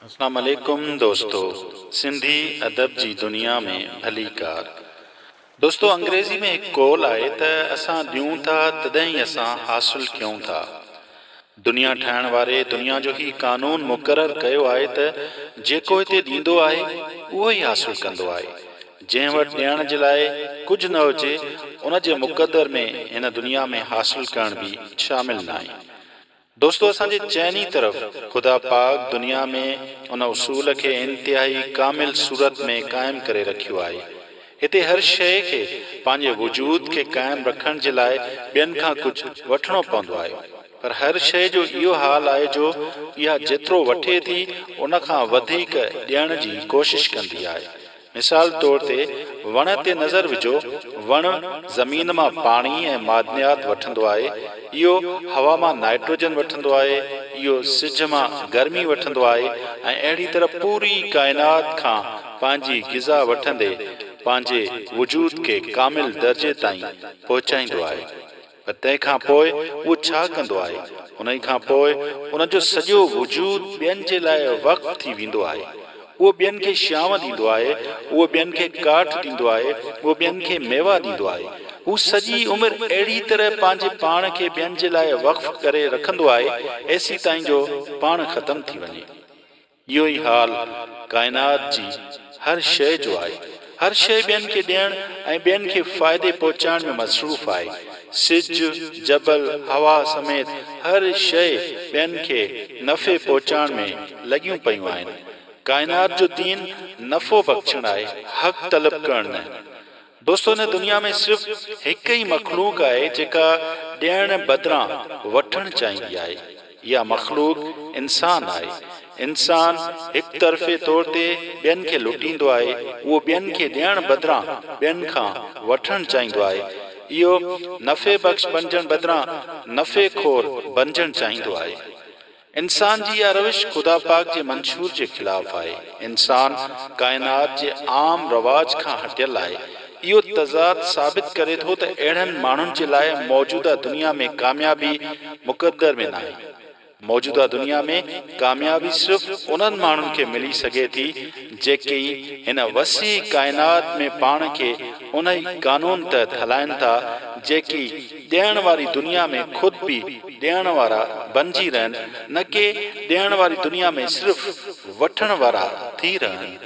अस्सलाम वालेकुम दोस्तों, सिंधी अदब जी दुनिया में भली कार। दोस्तों, अंग्रेज़ी में एक कौल आहे त असां ॾियूं था तॾहिं असां हासिल कयूं था। दुनिया ठाहिण वारे दुनिया जो ही कानून मुक़ररु कयो आहे त जेको हिते ॾींदो आहे उहो ई हासिल कंदो आहे। जंहिं वटि ॾियण जे लाइ कुझु न हुजे उन जे मुक़दर में हिन दुनिया में हासिल करण बि शामिल न आहे। दोस्तों, असांजे चइनी तरफ़ खुदा पाक दुनिया में उन उसूल खे इंतिहाई कामिल सूरत में क़ाइमु करे रखियो आहे। हिते हर शइ खे पंहिंजे वजूद खे क़ाइमु रखण जे लाइ ॿियनि खां कुझु वठिणो पवंदो आहे, पर हर शइ जो इहो हाल आहे जो इहा जेतिरो वठे थी उन खां वधीक ॾियण जी कोशिश कंदी आहे। मिसाल तौर ते वण ते नज़र विझो। वण ज़मीन मां पाणी ऐं मादनियात वठंदो आहे, इहो हवा मां नाइट्रोजन वठंदो आहे, इहो सिज मां गर्मी वठंदो आहे ऐं अहिड़ी तरह पूरी काइनात खां पंहिंजी ग़िज़ा वठंदे पंहिंजे वजूद खे कामिल दर्जे ताईं पहुचाईंदो आहे। पर तंहिंखां पोइ उहो छा कंदो आहे? उन खां पोइ उनजो सॼो वजूद ॿियनि जे लाइ वक़्फ़ थी वेंदो आहे। उहो ॿियनि खे शाम ॾींदो आहे, उहो ॿियनि खे काठ ॾींदो आहे, उहो ॿियनि खे मेवा ॾींदो आहे। हू सॼी उमिरि अहिड़ी तरह पंहिंजे पाण खे ॿियनि जे लाइ वक़्फ़ करे रखंदो आहे एसी ताईं जो पाण ख़तम थी वञे। इहो ई हाल काइनात जी हर शइ जो आहे। हर शइ ॿियनि खे ॾियण ऐं ॿियनि खे फ़ाइदे पहुचाइण में मसरूफ़ आहे। सिज, जबल, हवा समेत हर शइ ॿियनि खे नफ़े पहुचाइण में लॻियूं पियूं आहिनि। काइनात जो दीन नफ़ो बख़्शण आहे, हक़ तलब करण न। दोस्तों, हिन दुनिया में सिर्फ़ हिकु ई मख़लूक आहे जेका ॾियण बदिरां वठणु चाहींदी आहे। इहा मख़लूक इंसान आहे। इंसान हिकु तरफ़े तौर ते ॿियनि खे लुटींदो आहे, उहो ॿियनि खे ॾियण बदिरां ॿियनि खां वठणु चाहींदो आहे। इहो नफ़े बख़्श बणजण बदिरां नफ़े खोर बणजणु चाहींदो आहे। इंसान जी इहा रविश खुदा पाक जे मंशूर जे ख़िलाफ़ आहे। इंसान काइनात जे आम रवाज खां हटियल आहे। इहो तज़ाद साबित करे थो त अहिड़नि माण्हुनि जे लाइ मौजूदा दुनिया में कामयाबी मुक़दर में न आहे। मौजूदा दुनिया में कामयाबी सिर्फ़ उन्हनि माण्हुनि खे मिली सघे थी जेके हिन वसी काइनात में पाण खे उन ई कानून तहत हलाइनि था जेकी ॾियण वारी दुनिया में ख़ुदि बि ॾियण वारा बणिजी रहनि, न कि ॾियण वारी दुनिया में सिर्फ़ वठण वारा थी रहनि।